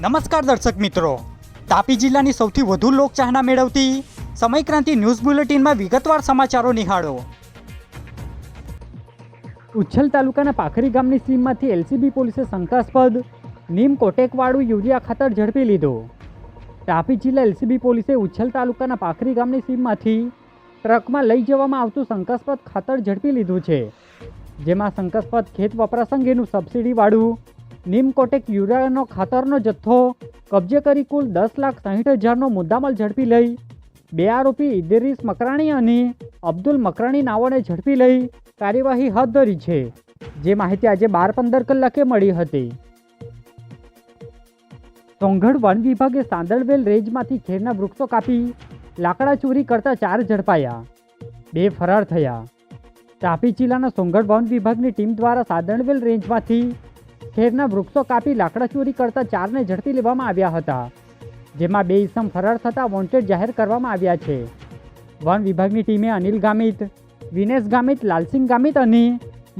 નમસ્કાર દર્શક મિત્રો, તાપી જિલ્લાની સૌથી વધુ લોકચાહના મેળવતી સમયક્રાંતિ ન્યૂઝ બુલેટિનમાં વિગતવાર સમાચારો નિહાળો। ઉચ્છલ તાલુકાના પાખરી ગામની સીમમાંથી એલસીબી પોલીસે શંકાસ્પદ નીમ કોટેકવાળું યુરિયા ખાતર ઝડપી લીધું। તાપી જિલ્લા એલસીબી પોલીસે ઉચ્છલ તાલુકાના પાખરી ગામની સીમમાંથી ટ્રકમાં લઈ જવામાં આવતું શંકાસ્પદ ખાતર ઝડપી લીધું છે, જેમાં શંકાસ્પદ ખેત વપરાશ અંગેનું સબસિડીવાળું નીમ કોટેક યુરિયાનો ખાતરનો જથ્થો કબજે કરી કુલ 10,60,000નો મુદ્દામાલ ઝડપી લઈ બે આરોપી ઇદરીસ મકરાણી અને અબ્દુલ મકરાણી નાઓને ઝડપી લઈ કાર્યવાહી હાથ ધરી છે, જે માહિતી આજે 12:15 કલાકે મળી હતી। સોંગઢ વન વિભાગે સાંદળવેલ રેન્જમાંથી ખેરના વૃક્ષો કાપી લાકડા ચોરી કરતા 4 ઝડપાયા, 2 ફરાર થયા। તાપી જિલ્લાના સોંગઢ વન વિભાગની ટીમ દ્વારા સાંદળવેલ રેન્જમાંથી ખેરના વૃક્ષો કાપી લાકડા ચોરી કરતા 4ને ઝડપી લેવામાં આવ્યા હતા, જેમાં 2 ઇસમ ફરાર થતાં વોન્ટેડ જાહેર કરવામાં આવ્યા છે। વન વિભાગની ટીમે અનિલ ગામિત, વિનેશ ગામિત, લાલસિંહ ગામિત અને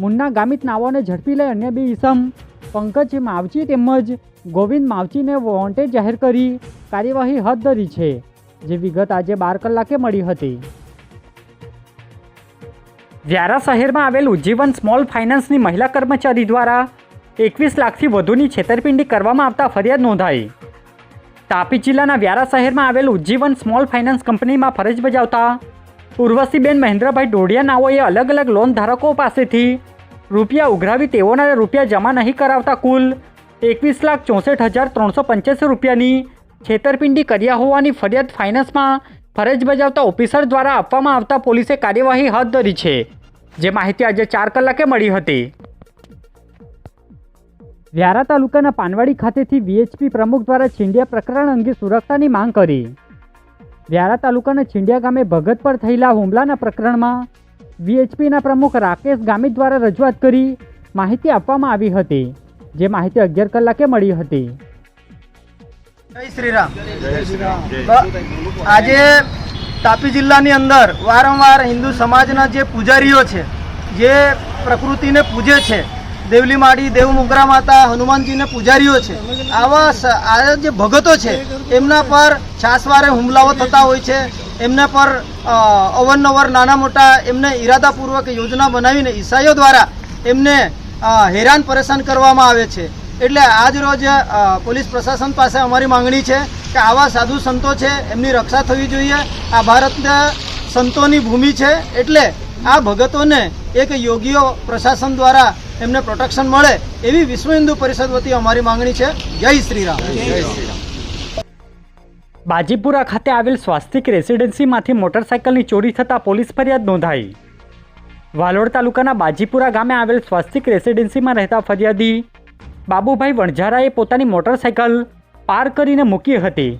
મુન્ના ગામિત નાઓને ઝડપી લઈ અન્ય 2 ઇસમ પંકજ માવચી તેમજ ગોવિંદ માવચીને વોન્ટેડ જાહેર કરી કાર્યવાહી હાથ ધરી છે, જે વિગત આજે 12 કલાકે મળી હતી। વ્યારા શહેરમાં આવેલ ઉજ્જીવન સ્મોલ ફાઇનાન્સની મહિલા કર્મચારી દ્વારા 21 લાખથી વધુની છેતરપિંડી કરવામાં આવતા ફરિયાદ નોંધાઈ। તાપી જિલ્લાના વ્યારા શહેરમાં આવેલ ઉજ્જીવન સ્મોલ ફાઇનાન્સ કંપનીમાં ફરજ બજાવતા ઉર્વશીબેન મહેન્દ્રભાઈ ડોડિયા નાઓએ અલગ અલગ લોન ધારકો પાસેથી રૂપિયા ઉઘરાવી તેઓના રૂપિયા જમા નહીં કરાવતા કુલ 21,64,385 રૂપિયાની છેતરપિંડી કર્યા હોવાની ફરિયાદ ફાઇનાન્સમાં ફરજ બજાવતા ઓફિસર દ્વારા આપવામાં આવતા પોલીસે કાર્યવાહી હાથ ધરી છે, જે માહિતી આજે 4 કલાકે મળી હતી। વ્યારા તાલુકાના પાનવાડી ખાતેથી વીએચપી પ્રમુખ દ્વારા છીંડિયા પ્રકરણ અંગે સુરક્ષાની માંગ કરી। વ્યારા તાલુકાના છીંડિયા ગામે ભગત પર થયેલા હુમલાના પ્રકરણમાં વીએચપીના પ્રમુખ રાકેશ ગામિત દ્વારા રજૂઆત કરી માહિતી આપવામાં આવી હતી, જે માહિતી 11 કલાકે મળી હતી। જય શ્રી રામ। આજે તાપી જિલ્લાની અંદર વારંવાર હિન્દુ સમાજના જે પૂજારીઓ છે, જે પ્રકૃતિને પૂજે છે, દેવલી માડી, દેવ મુગરા માતા, હનુમાનજીને પૂજારીઓ છે, આ જે ભગતો છે એમના પર છાસવારે હુમલાઓ થતા હોય છે। એમના પર અવારનવાર નાના મોટા એમને ઈરાદાપૂર્વક યોજના બનાવીને ઈસાઈઓ દ્વારા એમને હેરાન પરેશાન કરવામાં આવે છે। એટલે આજ રોજ પોલીસ પ્રશાસન પાસે અમારી માંગણી છે કે આવા સાધુ સંતો છે એમની રક્ષા થવી જોઈએ। આ ભારતના સંતોની ભૂમિ છે, એટલે આ ભગતોને એક યોગ્ય પ્રશાસન દ્વારા એમને પ્રોટેક્શન મળે એવી વિશ્વ હિન્દુ પરિષદ વતી અમારી માંગણી છે। જય શ્રી રામ। બાજીપુરા ખાતે આવેલ સ્વાસ્તિક રેસિડેન્સીમાંથી મોટરસાયકલની ચોરી થતાં પોલીસ ફરિયાદ નોંધાઈ। વાલોડ તાલુકાના બાજીપુરા ગામે આવેલ સ્વાસ્તિક રેસિડેન્સીમાં રહેતા ફરિયાદી બાબુભાઈ વણઝારાએ પોતાની મોટરસાયકલ પાર્ક કરીને મૂકી હતી,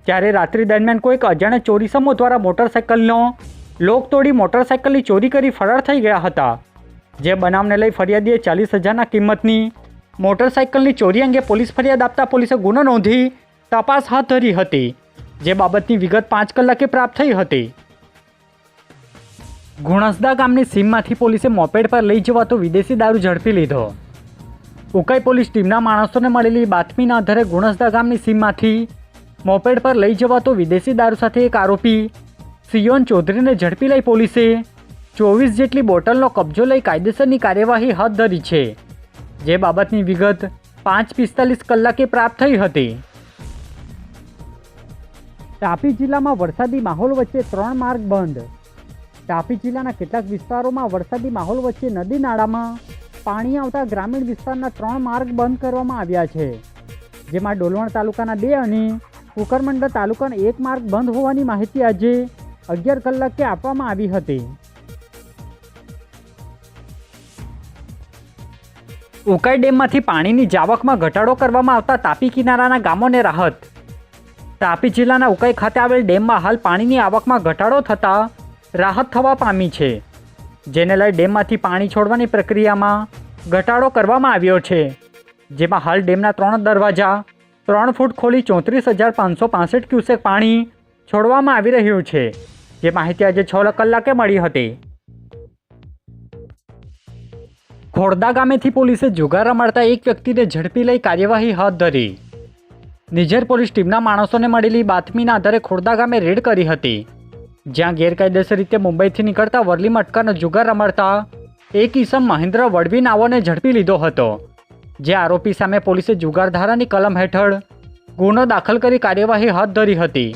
ત્યારે રાત્રિ દરમિયાન કોઈક અજાણ્યા ચોરીસમો દ્વારા મોટરસાયકલનો લોક તોડી મોટરસાયકલની ચોરી કરી ફરાર થઈ ગયા હતા, જે બનાવને લઈ ફરિયાદીએ 40,000ના કિંમતની મોટરસાયકલની ચોરી અંગે પોલીસ ફરિયાદ આપતા પોલીસે ગુનો નોંધી તપાસ હાથ ધરી હતી, જે બાબતની વિગત 5 કલાકે પ્રાપ્ત થઈ હતી। ગુણસદા ગામની સીમમાંથી પોલીસે મોપેડ પર લઈ જવાતો વિદેશી દારૂ ઝડપી લીધો। ઉકાઈ પોલીસ ટીમના માણસોને મળેલી બાતમીના આધારે ગુણસદા ગામની સીમમાંથી મોપેડ પર લઈ જવાતો વિદેશી દારૂ સાથે એક આરોપી સિયોન ચૌધરીને ઝડપી લઈ પોલીસે 24 જેટલી બોટલનો કબજો લઈ કાયદેસરની કાર્યવાહી હાથ ધરી છે, જે બાબતની વિગત 5:45 કલાકે પ્રાપ્ત થઈ હતી। તાપી જિલ્લામાં વરસાદી માહોલ વચ્ચે 3 માર્ગ બંધ। તાપી જિલ્લાના કેટલાક વિસ્તારોમાં વરસાદી માહોલ વચ્ચે નદી નાળામાં પાણી આવતા ગ્રામીણ વિસ્તારના 3 માર્ગ બંધ કરવામાં આવ્યા છે, જેમાં ડોલવણ તાલુકાના 2 અને કુકરમંડળ તાલુકાના 1 માર્ગ બંધ હોવાની માહિતી આજે 11 કલાકે આપવામાં આવી હતી। ઉકાઈ ડેમમાંથી પાણીની જાવકમાં ઘટાડો કરવામાં આવતા તાપી કિનારાના ગામોને રાહત। તાપી જિલ્લાના ઉકાઈ ખાતે આવેલ ડેમમાં હાલ પાણીની આવકમાં ઘટાડો થતાં રાહત થવા પામી છે, જેને લઈ ડેમમાંથી પાણી છોડવાની પ્રક્રિયામાં ઘટાડો કરવામાં આવ્યો છે, જેમાં હાલ ડેમના 3 દરવાજા 3 ફૂટ ખોલી 34,565 ક્યુસેક પાણી છોડવામાં આવી રહ્યું છે, જે માહિતી આજે 6 કલાકે મળી હતી। ખોડદા ગામેથી પોલીસે જુગાર રમાડતા એક વ્યક્તિને ઝડપી લઈ કાર્યવાહી હાથ ધરી। નિઝર પોલીસ ટીમના માણસોને મળેલી બાતમીના આધારે ખોડદા ગામે રેડ કરી હતી, જ્યાં ગેરકાયદેસર રીતે મુંબઈથી નીકળતા વરલી મટકાનો જુગાર રમાડતા એક ઈસમ મહેન્દ્ર વડવી નાઓને ઝડપી લીધો હતો, જે આરોપી સામે પોલીસે જુગાર ધારાની કલમ હેઠળ ગુનો દાખલ કરી કાર્યવાહી હાથ ધરી હતી,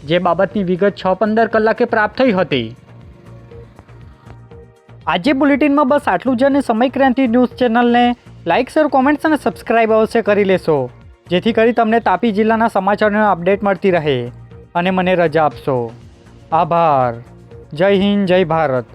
જે બાબતની વિગત 6:15 કલાકે પ્રાપ્ત થઈ હતી. આજે બુલેટિનમાં બસ આટલું જ. અને સમય ક્રાંતિ ન્યૂઝ ચેનલને લાઇક, શેર, કોમેન્ટ્સ અને સબસ્ક્રાઇબ અવશ્ય કરી લેશો, જેથી કરી તમને તાપી જિલ્લાના સમાચારોની અપડેટ મળતી રહે. અને મને રજા આપશો. આભાર. જય હિન્દ, જય ભારત.